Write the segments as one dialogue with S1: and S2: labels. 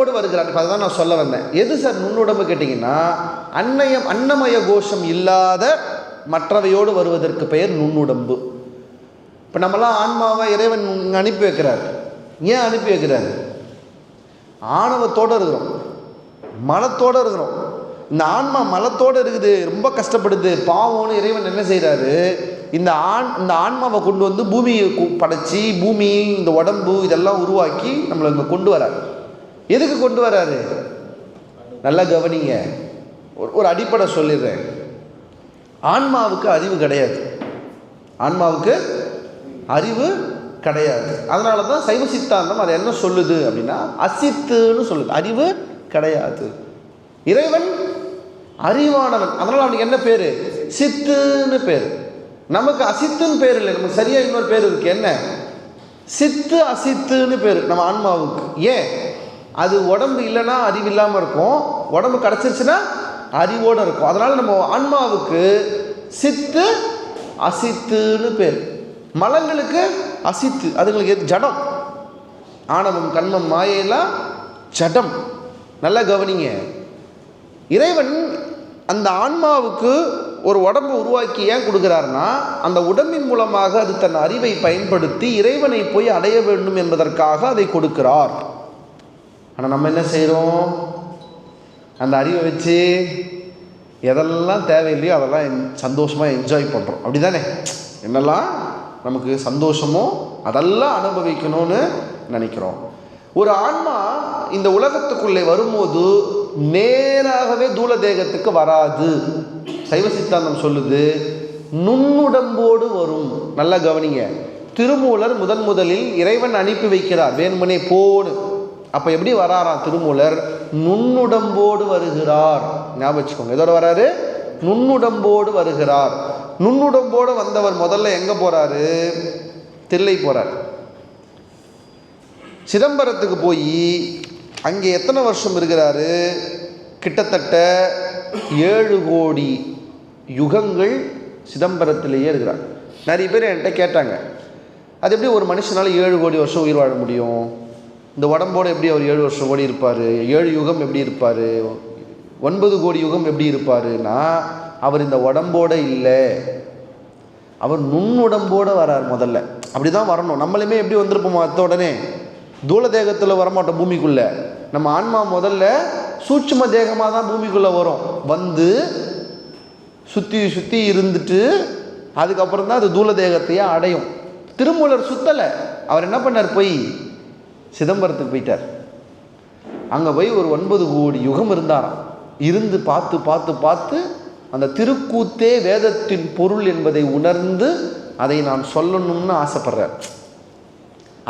S1: நுண்ணுடம்போடு வருகிறார். இப்போ அதுதான் நான் சொல்ல வந்தேன். எது சார் நுண்ணுடம்பு கேட்டிங்கன்னா, அன்னமய கோஷம் இல்லாத மற்றவையோடு வருவதற்கு பெயர் நுண்ணுடம்பு. இப்போ நம்மளாம் ஆன்மாவை இறைவன் அனுப்பி வைக்கிறார். ஏன் அனுப்பி வைக்கிறாரு? ஆணவத்தோடு இருக்கிறோம், மலத்தோடு இருக்கிறோம். இந்த ஆன்மா மலத்தோடு இருக்குது, ரொம்ப கஷ்டப்படுது, பாவம்னு இறைவன் என்ன செய்கிறாரு, இந்த ஆன்மாவை கொண்டு வந்து பூமியை படைச்சி, பூமி இந்த உடம்பு இதெல்லாம் உருவாக்கி நம்மளை இங்கே கொண்டு வராரு. எதுக்கு கொண்டு வராரு? நல்லா கவனிங்க. ஒரு அடிப்படை சொல்லிடுறேன். ஆன்மாவுக்கு அறிவு கிடையாது. ஆன்மாவுக்கு அறிவு கிடையாது. அதனால தான் சைவ சித்தாந்தம் அதை என்ன சொல்லுது அப்படின்னா, அசித்துன்னு சொல்லுது. அறிவு கிடையாது. இறைவன் அறிவானவன், அதனால் அவனுக்கு என்ன பேர்? சித்துன்னு பேர். நமக்கு அசித்துன்னு பேர் இல்லை, நமக்கு சரியாக இன்னொரு பேர் இருக்கு. என்ன? சித்து அசித்துன்னு பேர் நம்ம ஆன்மாவுக்கு. ஏன்? அது உடம்பு இல்லைன்னா அறிவு இல்லாமல் இருக்கும், உடம்பு கிடச்சிருச்சுன்னா அறிவோடு இருக்கும். அதனால் நம்ம ஆன்மாவுக்கு சித்து அசித்துன்னு பேர். மலங்களுக்கு அசித்து, அதுங்களுக்கு எது? ஜடம். ஆணவம் கண்மம் மாயெல்லாம் ஜடம். நல்லா கவனிங்க. இறைவன் அந்த ஆன்மாவுக்கு ஒரு உடம்பு உருவாக்கி ஏன் கொடுக்குறாருன்னா, அந்த உடம்பின் மூலமாக அது தன் அறிவை பயன்படுத்தி இறைவனை போய் அடைய வேண்டும் என்பதற்காக அதை கொடுக்கிறார். ஆனால் நம்ம என்ன செய்கிறோம்? அந்த அறிவை வச்சு எதெல்லாம் தேவையில்லையோ அதெல்லாம் சந்தோஷமாக என்ஜாய் பண்ணுறோம். அப்படி தானே? என்னெல்லாம் நமக்கு சந்தோஷமோ அதெல்லாம் அனுபவிக்கணும்னு நினைக்கிறோம். ஒரு ஆன்மா இந்த உலகத்துக்குள்ளே வரும்போது நேராகவே தூல தேகத்துக்கு வராது. சைவ சித்தாந்தம் சொல்லுது, நுண்ணுடம்போடு வரும். நல்லா கவனிங்க. திருமூலர் முதலில் இறைவன் அனுப்பி வைக்கிறார், வேணுமனே போன்னு. அப்போ எப்படி வராராம் திருமூலர்? நுண்ணுடம்போடு வருகிறார். ஞாபகம் வச்சுக்கோங்க. எதோட வராரு? நுண்ணுடம்போடு வருகிறார். நுண்ணுடம்போடு வந்தவர் முதல்ல எங்கே போகிறாரு? தில்லை போகிறார். சிதம்பரத்துக்கு போய் அங்கே எத்தனை வருஷம் இருக்கிறாரு? கிட்டத்தட்ட 7 கோடி யுகங்கள் சிதம்பரத்திலேயே இருக்கிறார். நிறைய பேர் என்கிட்ட கேட்டாங்க, அது எப்படி ஒரு மனுஷனால் 7 கோடி வருஷம் உயிர் வாழ முடியும்? இந்த உடம்போடு எப்படி அவர் 7 வருஷம் கோடி இருப்பார்? 7 யுகம் எப்படி இருப்பார்? 9 கோடி யுகம் எப்படி இருப்பாருன்னா, அவர் இந்த உடம்போடு இல்லை, அவர் நுண்ணுடம்போடு வரார். முதல்ல அப்படி தான் வரணும். நம்மளுமே எப்படி வந்திருப்போம்? அத்த உடனே தூள தேகத்தில் வரமாட்டோம் பூமிக்குள்ளே. நம்ம ஆன்மா முதல்ல சூட்சும தேகமாக தான் பூமிக்குள்ளே வரும். வந்து சுற்றி இருந்துட்டு அதுக்கப்புறம் தான் அது தூள தேகத்தையே அடையும். திருமூலர் சுத்தலை. அவர் என்ன பண்ணார்? போய் சிதம்பரத்துக்கு போயிட்டார். அங்கே போய் ஒரு 9 கோடி யுகம் இருந்தாராம். இருந்து பார்த்து அந்த திருக்கூத்தே வேதத்தின் பொருள் என்பதை உணர்ந்து அதை நான் சொல்லணும்னு ஆசைப்படுறார்.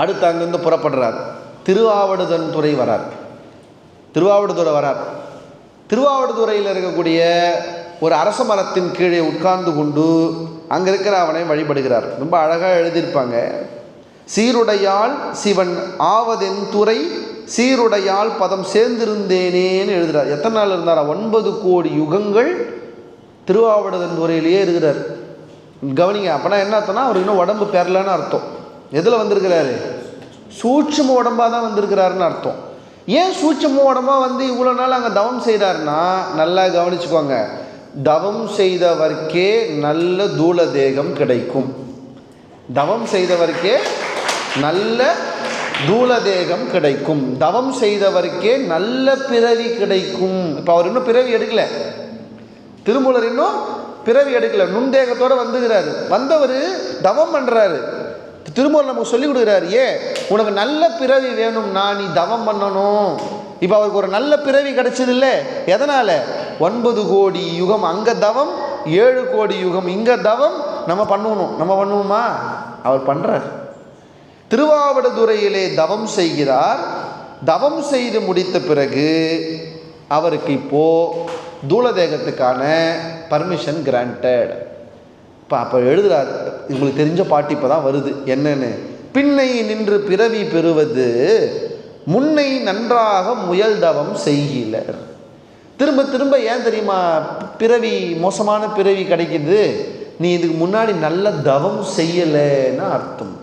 S1: அடுத்து அங்கேருந்து புறப்படுறார். திருவாவடுதுறை வரார். திருவாவடுதுறையில் இருக்கக்கூடிய ஒரு அரச மரத்தின் கீழே உட்கார்ந்து கொண்டு அங்கே இருக்கிற அவனை வழிபடுகிறார். ரொம்ப அழகாக எழுதியிருப்பாங்க. சீருடையால் சிவன் ஆவதென் துறை, சீருடையால் பதம் சேர்ந்திருந்தேனேன்னு எழுதுகிறார். எத்தனை நாள் இருந்தாரா? 9 கோடி யுகங்கள் திருவாவடுதுறையிலேயே இருக்கிறார். கவனிங்க. அப்போனா என்ன அர்த்தம்னா, அவர் இன்னும் உடம்பு பெறலன்னு அர்த்தம். எதில் வந்திருக்கிறாரு? சூட்சும உடம்பாக தான் வந்திருக்கிறாருன்னு அர்த்தம். ஏன் சூட்சும உடம்பாக வந்து இவ்வளோ நாள் அங்கே தவம் செய்கிறாருன்னா, நல்லா கவனிச்சுக்கோங்க. தவம் செய்தவர்க்கே நல்ல தூள தேகம் கிடைக்கும். தவம் செய்தவர்க்கே நல்ல தூள தேகம் கிடைக்கும். தவம் செய்தவர்க்கே நல்ல பிறவி கிடைக்கும். இப்போ அவர் இன்னும் பிறவி எடுக்கல. திருமூலர் இன்னும் பிறவி எடுக்கல. நுண்தேகத்தோடு வந்துகிறாரு. வந்தவர் தவம் பண்ணுறாரு. திருமூலர் நமக்கு சொல்லிக் கொடுக்குறாரு, ஏன் உனக்கு நல்ல பிறவி வேணும்னா நீ தவம் பண்ணணும். இப்போ அவருக்கு ஒரு நல்ல பிறவி கிடைச்சது இல்லை. எதனால்? 9 கோடி யுகம் அங்கே தவம், 7 கோடி யுகம் இங்கே தவம். நம்ம பண்ணுவோமா? அவர் பண்ணுறார். திருவாவடுதுறையிலே தவம் செய்கிறார். தவம் செய்து முடித்த பிறகு அவருக்கு இப்போது தூளதேகத்துக்கான பர்மிஷன் கிராண்டட். அப்போ எழுதுகிறார். உங்களுக்கு தெரிஞ்ச பாட்டு இப்போ தான் வருது. என்னன்னு? பின்னை நின்று பிறவி பெறுவது முன்னை நன்றாக முயல் தவம் செய்கிறார். திரும்ப ஏன் தெரியுமா பிறவி, மோசமான பிறவி கிடைக்குது? நீ இதுக்கு முன்னாடி நல்ல தவம் செய்யலைன்னு அர்த்தம்.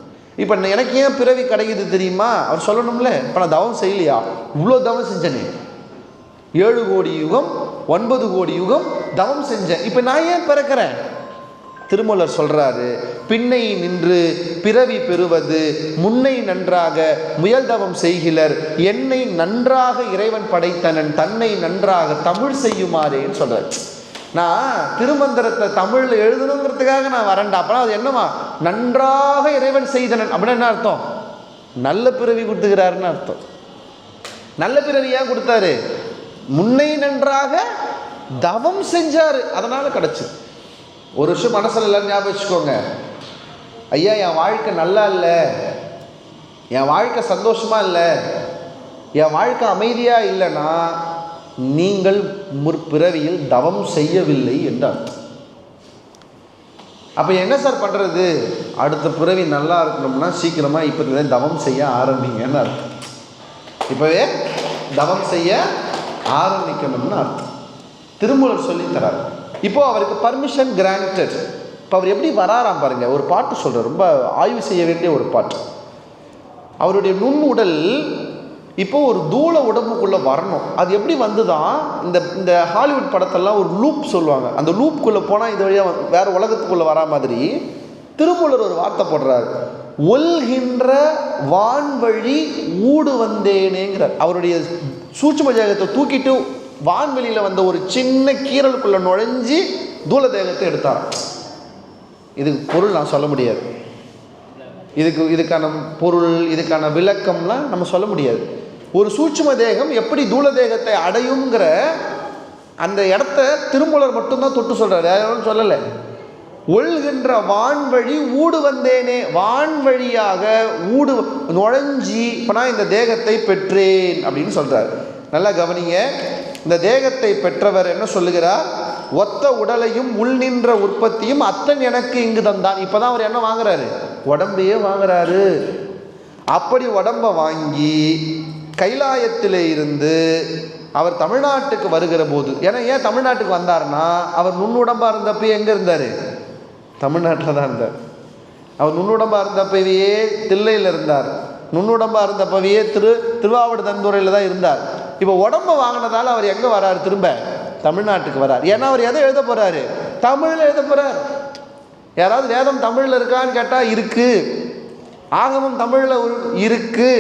S1: இப்போ எனக்கு ஏன் பிறவி கிடைக்குது தெரியுமா? அவர் சொல்லணும்ல. இப்போ நான் தவம் செய்யலையா? இவ்வளோ தவம் செஞ்சனே, 7 கோடி யுகம் 9 கோடி யுகம் தவம் செஞ்சேன், இப்போ நான் ஏன் பிறக்கிறேன்? திருமூலர் சொல்றாரு, பின்னை நின்று பிறவி பெறுவது முன்னை நன்றாக முயல்தவம் செய்கிலர், என்னை நன்றாக இறைவன் படைத்தனன் தன்னை நன்றாக தமிழ் செய்யுமாறேன்னு சொல்றாரு. நான் திருமந்திரத்தை தமிழில் எழுதணுங்கிறதுக்காக நான் வரேன்டா. அப்போ அது என்னமா, நன்றாக இறைவன் செய்தனன் அப்படின்னா என்ன அர்த்தம்? நல்ல பிறவி கொடுத்துக்கிறாருன்னு அர்த்தம். நல்ல பிறவி ஏன் கொடுத்தாரு? முன்னை நன்றாக தவம் செஞ்சாரு, அதனால கிடைச்சு. ஒரு விஷயம் மனசில் எல்லாம் ஞாபகம் வச்சுக்கோங்க, ஐயா என் வாழ்க்கை நல்லா இல்லை, என் வாழ்க்கை சந்தோஷமா இல்லை, என் வாழ்க்கை அமைதியாக இல்லைன்னா நீங்கள் முற்பிறவியில் தவம் செய்யவில்லை என்று அர்த்தம். அப்போ என்ன சார் பண்ணுறது? அடுத்த பிறவி நல்லா இருக்கணும்னா சீக்கிரமாக இப்போ தவம் செய்ய ஆரம்பிங்கன்னு அர்த்தம். இப்போவே தவம் செய்ய ஆரம்பிக்கணும்னு அர்த்தம். திருமூலர் சொல்லித்தரார். இப்போ அவருக்கு பர்மிஷன் கிராண்டட். இப்போ அவர் எப்படி வராராம் பாருங்க. ஒரு பாட்டு சொல்கிறார், ரொம்ப ஆய்வு செய்ய வேண்டிய ஒரு பாட்டு. அவருடைய நுண்ணுடல் இப்போ ஒரு தூள உடம்புக்குள்ளே வரணும். அது எப்படி வந்துதான், இந்த ஹாலிவுட் படத்தெல்லாம் ஒரு லூப் சொல்லுவாங்க, அந்த லூப்புக்குள்ளே போனால் இது வழியாக வேறு உலகத்துக்குள்ளே வரா மாதிரி திருமூலர் ஒரு வார்த்தை போடுறார், ஒல்கின்ற வான்வழி ஊடு வந்தேனேங்கிறார். அவருடைய சூட்சும தேகத்தை தூக்கிட்டு வான்வெளியில் வந்த ஒரு சின்ன கீரலுக்குள்ளே நுழைஞ்சி தூள தேகத்தை எடுத்தார். இதுக்கு பொருள் நான் சொல்ல முடியாது, இதுக்கான பொருள் இதுக்கான விளக்கம்லாம் நம்ம சொல்ல முடியாது. ஒரு சூட்சும தேகம் எப்படி தூள தேகத்தை அடையுங்கிற அந்த இடத்த திருமூலர் மட்டும்தான் தொட்டு சொல்கிறார், யாரும் சொல்லலை. ஒல்கின்ற வான்வழி ஊடு வந்தேனே, வான்வழியாக ஊடு நுழைஞ்சி இப்போ நான் இந்த தேகத்தை பெற்றேன் அப்படின்னு சொல்கிறார். நல்லா கவனிங்க, இந்த தேகத்தை பெற்றவர் என்ன சொல்லுகிறார்? ஒத்த உடலையும் உள் நின்ற உற்பத்தியும் அத்தன் எனக்கு இங்கு தந்தான். இப்போ தான் அவர் என்ன வாங்குறாரு? உடம்பையே வாங்குறாரு. அப்படி உடம்பை வாங்கி கைலாயத்திலே இருந்து அவர் தமிழ்நாட்டுக்கு வருகிற போது, ஏன்னா ஏன் தமிழ்நாட்டுக்கு வந்தார்னா, அவர் நுண்ணுடம்பாக இருந்தப்போ எங்கே இருந்தார்? தமிழ்நாட்டில் தான் இருந்தார். அவர் நுண்ணுடம்பாக இருந்தப்பவே தில்லையில் இருந்தார், நுண்ணுடம்பாக இருந்தப்பவே திருவாவடுதுறையில் தான் இருந்தார். இப்போ உடம்பை வாங்கினதால அவர் எங்கே வராரு? திரும்ப தமிழ்நாட்டுக்கு வரார். ஏன்னா அவர் எதை எழுத போகிறாரு? தமிழில் எழுத போகிறார். யாராவது வேதம் தமிழில் இருக்கான்னு கேட்டால் இருக்குது, ஆகமம் தமிழில் இருக்குது.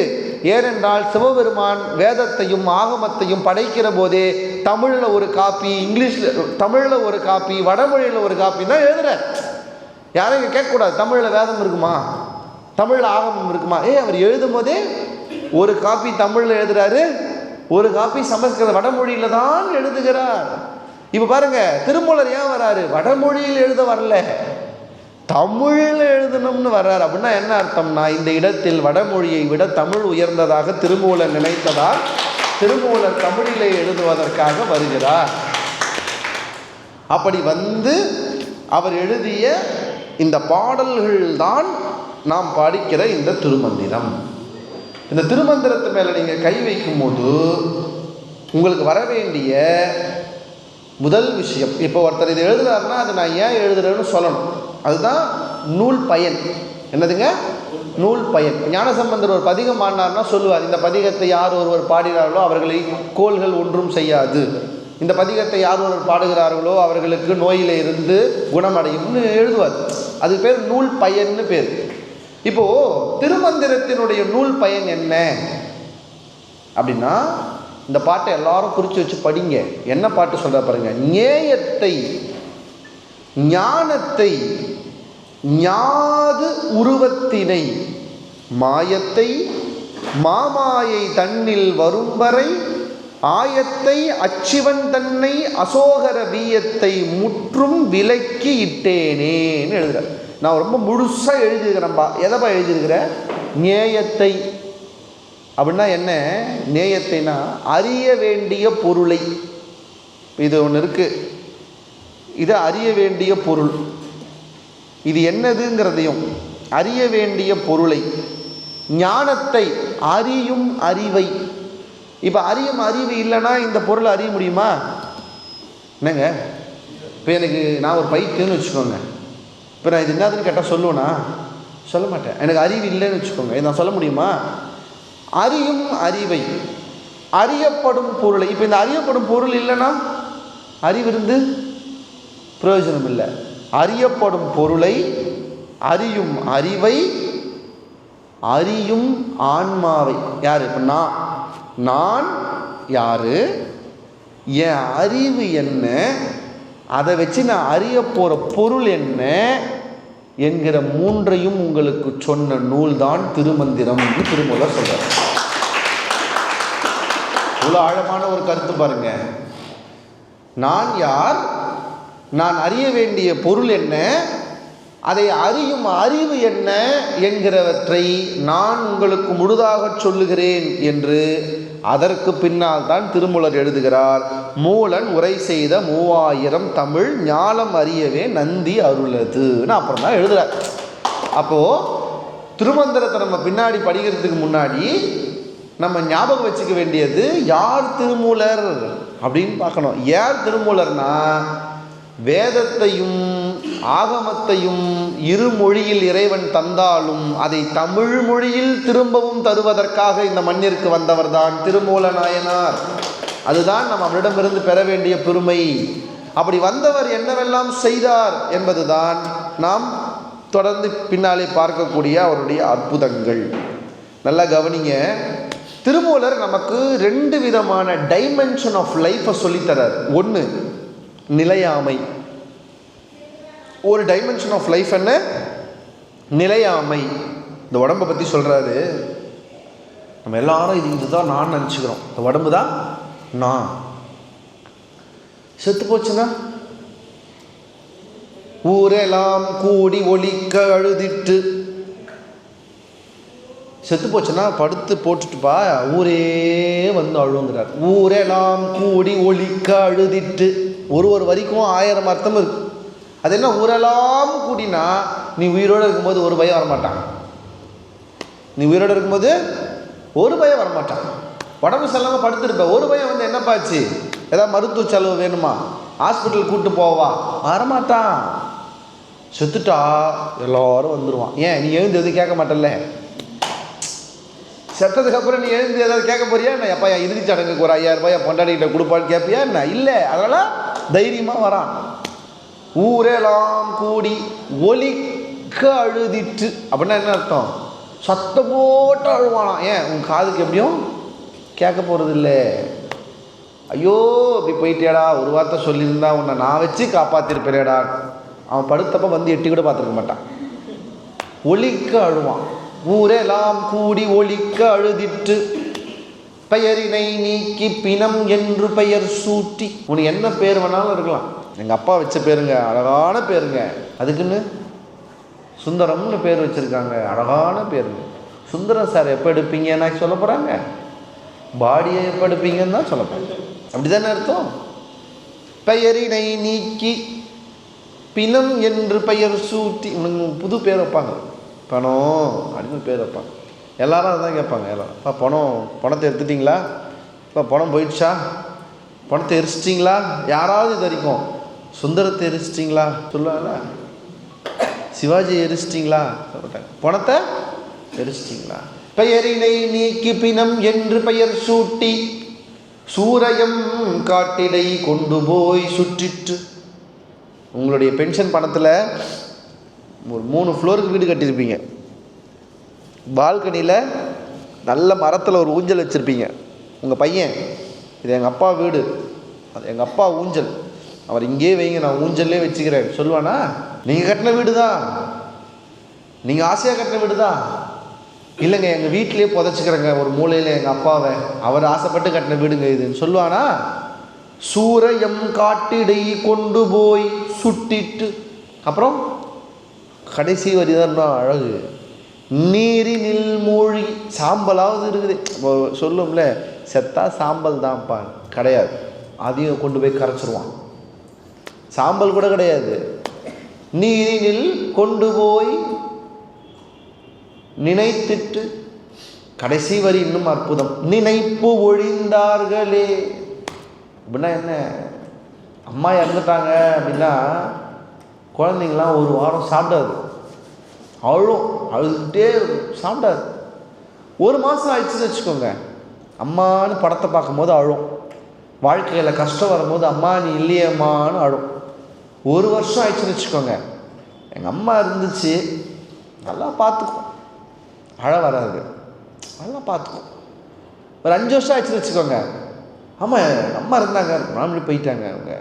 S1: ஏனென்றால் சிவபெருமான் வேதத்தையும் ஆகமத்தையும் படைக்கிற போதே தமிழில் ஒரு காப்பி, இங்கிலீஷில் தமிழில் ஒரு காப்பி, வடமொழியில் ஒரு காப்பி தான் எழுதுகிறார். யாரும் இங்கே கேட்கக்கூடாது தமிழில் வேதம் இருக்குமா, தமிழில் ஆகமம் இருக்குமா? அவர் எழுதும் போதே ஒரு காப்பி தமிழில் எழுதுகிறாரு, ஒரு காப்பி சமஸ்கிருத வடமொழியில் தான் எழுதுகிறார். இப்போ பாருங்க, திருமூலர் ஏன் வராரு? வடமொழியில் எழுத வரல, தமிழில் எழுதணும்னு வர்றார். அப்படின்னா என்ன அர்த்தம்னா, இந்த இடத்தில் வடமொழியை விட தமிழ் உயர்ந்ததாக திருமூலர் நினைத்ததால் திருமூலர் தமிழிலே எழுதுவதற்காக வருகிறார். அப்படி வந்து அவர் எழுதிய இந்த பாடல்கள் தான் நாம் படிக்கிற இந்த திருமந்திரம். இந்த திருமந்திரத்து மேலே நீங்கள் கை வைக்கும் போது உங்களுக்கு வர வேண்டிய முதல் விஷயம், இப்போ ஒருத்தர் இதை எழுதுறாருன்னா அது நான் ஏன் எழுதுறேன்னு சொல்லணும். அதுதான் நூல் பயன். என்னதுங்க? நூல் பயன். ஞானசம்பந்தர் ஒரு பதிகம் ஆடினார்னா சொல்லுவார், இந்த பதிகத்தை யார் ஒருவர் பாடினார்களோ அவர்களை கோள்கள் ஒன்றும் செய்யாது, இந்த பதிகத்தை யார் ஒருவர் பாடுகிறார்களோ அவர்களுக்கு நோயில இருந்து குணமடையும்னு எழுதுவார். அதுக்கு பேர் நூல் பயன்னு பேர். இப்போது திருமந்திரத்தினுடைய நூல் பயன் என்ன அப்படின்னா, இந்த பாட்டை எல்லாரும் குறித்து வச்சு படிங்க. என்ன பாட்டு சொல்கிற பாருங்க. ஞேயத்தை ஞானத்தை ஞாது உருவத்தினை மாயத்தை மாமாயை தன்னில் வரும்பறை ஆயத்தை அச்சிவன் தன்னை அசோகர வீயத்தை முற்றும் விலக்கி இட்டேனேன்னு எழுதுகிறேன். நான் ரொம்ப முழுசாக எழுதியிருக்கிறேன்பா. எதைப்பா எழுதியிருக்கிறேன்? நேயத்தை அப்படின்னா என்ன? நேயத்தைனா அறிய வேண்டிய பொருளை. இது ஒன்று இருக்குது, இது அறிய வேண்டிய பொருள். இது என்னதுங்கிறதையும் அறிய வேண்டிய பொருளை, ஞானத்தை அறியும் அறிவை. இப்போ அறியும் அறிவு இல்லைன்னா இந்த பொருளை அறிய முடியுமா? என்னங்க, இப்போ எனக்கு நான் ஒரு பைத்தியம்னு வச்சுக்கோங்க, இப்போ நான் இது என்னதுன்னு கேட்டால் சொல்லுவேனா? சொல்ல மாட்டேன். எனக்கு அறிவு இல்லைன்னு வச்சுக்கோங்க, இதை நான் சொல்ல முடியுமா? அறியும் அறிவை அறியப்படும் பொருளை, இப்போ இந்த அறியப்படும் பொருள் இல்லைன்னா அறிவிருந்து பிரயோஜனம் இல்லை. அறியப்படும் பொருளை, அறியும் அறிவை, அறியும் ஆன்மாவை. யார்? இப்போ நான் யாரு, என் அறிவு என்ன, அதை வச்சு நான் அறிய போகிற பொருள் என்ன என்கிற மூன்றையும் உங்களுக்கு சொன்ன நூல் தான் திருமந்திரம் என்று திருமூலர் சொல்றார். இவ்வளோ ஆழமான ஒரு கருத்து பாருங்க. நான் யார், நான் அறிய வேண்டிய பொருள் என்ன, அதை அறியும் அறிவு என்ன என்கிறவற்றை நான் உங்களுக்கு முழுதாக சொல்லுகிறேன் என்று அதற்கு பின்னால் தான் திருமூலர் எழுதுகிறார். மூலன் உரை செய்த 3000 தமிழ் ஞானம் அறியவே நந்தி அருளதுன்னு அப்புறம் தான் எழுதுறார். அப்போது திருமந்திரத்தை நம்ம பின்னாடி படிக்கிறதுக்கு முன்னாடி நம்ம ஞாபகம் வச்சுக்க வேண்டியது யார் திருமூலர் அப்படின்னு பார்க்கணும். யார் திருமூலர்னா வேதத்தையும் ஆகமத்தையும் இருமொழியில் இறைவன் தந்தாலும் அதை தமிழ் மொழியில் திரும்பவும் தருவதற்காக இந்த மண்ணிற்கு வந்தவர் தான் திருமூல நாயனார். அதுதான் நம்ம அவரிடமிருந்து பெற வேண்டிய பெருமை. அப்படி வந்தவர் என்னவெல்லாம் செய்தார் என்பதுதான் நாம் தொடர்ந்து பின்னாலே பார்க்கக்கூடிய அவருடைய அற்புதங்கள். நல்லா கவனிங்க. திருமூலர் நமக்கு 2 விதமான டைமென்ஷன் ஆஃப் லைஃப்பை சொல்லித்தரார். ஒன்று நிலையாமை. ஒரு டைமென்ஷன் ஆஃப் லைஃப் என்ன? நிலையாமை. இந்த உடம்பை பற்றி சொல்கிறாரு. நம்ம எல்லாரும் இதுதான் நான் நினச்சிக்கிறோம். இந்த உடம்பு தான் நான். செத்து போச்சுன்னா ஊரெல்லாம் கூடி ஒலிக்க அழுதிட்டு, செத்து போச்சுன்னா படுத்து போட்டுட்டுப்பா ஊரே வந்து அழுங்கிறார். ஊரெல்லாம் கூடி ஒலிக்க அழுதிட்டு. ஒரு வரிக்கும் 1000 அர்த்தம் இருக்கு. அது என்ன? ஊரெல்லாம் கூடினா நீ உயிரோடு இருக்கும்போது ஒரு பயம் வரமாட்டான். நீ உயிரோடு இருக்கும்போது ஒரு பயம் வரமாட்டான். உடம்பு செல்லாமல் படுத்துருப்ப, ஒரு பயம் வந்து என்னப்பாச்சு, ஏதாவது மருத்துவ செலவு வேணுமா, ஹாஸ்பிட்டல் கூப்பிட்டு போவா, வரமாட்டான். செத்துட்டா எல்லோரும் வந்துடுவான். ஏன்? நீ எழுந்து எதுவும் கேட்க மாட்டல்ல. செத்ததுக்கப்புறம் நீ எழுந்து ஏதாவது கேட்க போறியா என்ன? எப்பா இறுதி சடங்குக்கு ஒரு 5000 ரூபாய் பொண்டாடிக்கிட்ட கொடுப்பான்னு கேட்பியா என்ன? இல்லை. அதனால் தைரியமாக வரான். ஊரெல்லாம் கூடி ஒலிக்க அழுதிட்டு அப்படின்னா என்ன அர்த்தம்? சத்தம் போட்டு அழுவானாம். ஏன்? உன் காதுக்கு எப்படியும் கேட்க போகிறது இல்லை. ஐயோ இப்படி போயிட்டேடா, ஒரு வார்த்தை சொல்லியிருந்தா உன்னை நான் வச்சு காப்பாற்றிருப்பேடா. அவன் படுத்தப்ப வந்து எட்டி கூட பார்த்துருக்க மாட்டான். ஒலிக்க அழுவான். ஊரெல்லாம் கூடி ஒலிக்க அழுதிட்டு பெயரினை நீக்கி பிணம் என்று பெயர் சூட்டி. உனக்கு என்ன பேர் வேணாலும் இருக்கலாம். எங்கள் அப்பா வச்ச பேருங்க, அழகான பேருங்க. அதுக்குன்னு சுந்தரம்னு பேர் வச்சுருக்காங்க, அழகான பேருங்க. சுந்தரம் சார் எப்போ எடுப்பீங்கன்னா சொல்ல போகிறாங்க, பாடியை எப்போ எடுப்பீங்கன்னு தான் சொல்ல போகிறாங்க. அப்படி தானே அர்த்தம்? பெயரினை நீக்கி பிணம் என்று பெயர் சூட்டி. உனக்கு புது பேர் வைப்பாங்க, பணம் அப்படின்னு பேர் வைப்பாங்க. எல்லாரும் அதுதான் கேட்பாங்க. எல்லாரும், இப்போ பணத்தை எடுத்துட்டிங்களா, இப்போ பணம் போயிடுச்சா, பணத்தை எரிச்சிட்டிங்களா, யாராவது இது வரைக்கும் சுந்தரத்தை எரிச்சிட்டிங்களா சொல்லுவாங்களா, சிவாஜி எரிச்சிட்டிங்களா சொல்லிட்டாங்க, பணத்தை எரிச்சிட்டிங்களா. பெயரினை நீக்கி பிணம் என்று பெயர் சூட்டி சூரையம் காட்டிடை கொண்டு போய் சுற்றிட்டு. உங்களுடைய பென்ஷன் பணத்தில் ஒரு 3 ஃப்ளோருக்கு வீடு கட்டியிருப்பீங்க. பால்கனியில் நல்ல மரத்தில் ஒரு ஊஞ்சல் வச்சுருப்பீங்க. உங்கள் பையன், இது எங்கள் அப்பா வீடு, அது எங்கள் அப்பா ஊஞ்சல், அவர் இங்கே வைங்க, நான் ஊஞ்சல்லே வச்சுக்கிறேன் சொல்லுவானா? நீங்கள் கட்டின வீடு தான், நீங்கள் ஆசையாக கட்டின வீடு தான். இல்லைங்க எங்கள் வீட்டிலே புதைச்சிக்கிறேங்க ஒரு மூலையில் எங்கள் அப்பாவை, அவர் ஆசைப்பட்டு கட்டின வீடுங்க இதுன்னு சொல்லுவானா? சூரையம் காட்டிடை கொண்டு போய் சுட்டிட்டு. அப்புறம் கடைசி வரி தான் அழகு. நீரினில் மூழ்கி. சாம்பலாவது இருக்குது. சொல்லும்ல, செத்தா சாம்பல் தான்ப்பா, கிடையாது, அதையும் கொண்டு போய் கரைச்சிருவான். சாம்பல் கூட கிடையாது. நீரினில் கொண்டு போய் நினைத்திட்டு. கடைசி வரி இன்னும் அற்புதம். நினைப்பு ஒழிந்தார்களே. அப்படின்னா என்ன? அம்மா இறந்துட்டாங்க அப்படின்னா குழந்தைங்களாம் 1 வாரம் சாப்பிடாது, அழுதுகிட்டே சாப்பிடாது. 1 மாதம் ஆயிடுச்சுன்னு வச்சுக்கோங்க, அம்மானு படத்தை பார்க்கும்போது அழும். வாழ்க்கையில் கஷ்டம் வரும்போது அம்மா நீ இல்லையம்மான்னு அழும். 1 வருஷம் ஆயிடுச்சுன்னு வச்சுக்கோங்க, எங்கள் அம்மா இருந்துச்சு நல்லா பார்த்துக்கும், அழ வராது, நல்லா பார்த்துக்கும். ஒரு 5 வருஷம் ஆயிடுச்சுன்னு வச்சுக்கோங்க, ஆமாம் எங்கள் அம்மா இருந்தாங்க மாமி போயிட்டாங்க அவங்க.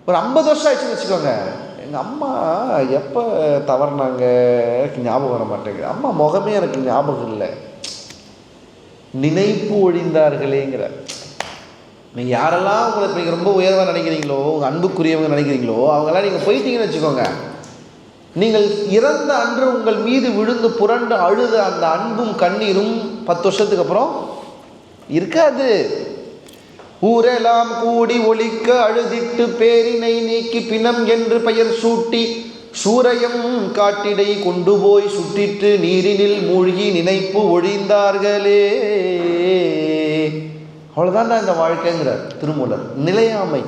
S1: ஒரு 50 வருஷம் ஆயிடுச்சுன்னு வச்சுக்கோங்க, எங்கள் அம்மா எப்போ தவறுனாங்க எனக்கு ஞாபகம் வர மாட்டேங்குது, அம்மா முகமே எனக்கு ஞாபகம் இல்லை. நினைப்பு ஒழிந்தார்களேங்கிற. நீங்கள் யாரெல்லாம் உங்களுக்கு நீங்கள் ரொம்ப உயர்வாக நினைக்கிறீங்களோ, உங்கள் அன்புக்குரியவங்க நினைக்கிறீங்களோ, அவங்களாம் நீங்கள் போயிட்டீங்கன்னு வச்சுக்கோங்க, நீங்கள் இறந்த அன்று உங்கள் மீது விழுந்து புரண்டு அழுத அந்த அன்பும் கண்ணீரும் 10 வருஷத்துக்கு அப்புறம் இருக்காது. ஊரெல்லாம் கூடி ஒலிக்க அழுதிட்டு பேரினை நீக்கி பிணம் என்று பெயர் சூட்டி சூரையம் காட்டிடை கொண்டு போய் சுட்டிட்டு நீரினில் மூழ்கி நினைப்பு ஒழிந்தார்களே. அவ்வளோதான் இந்த வாழ்க்கைங்கிறார் திருமூலர். நிலையாமை.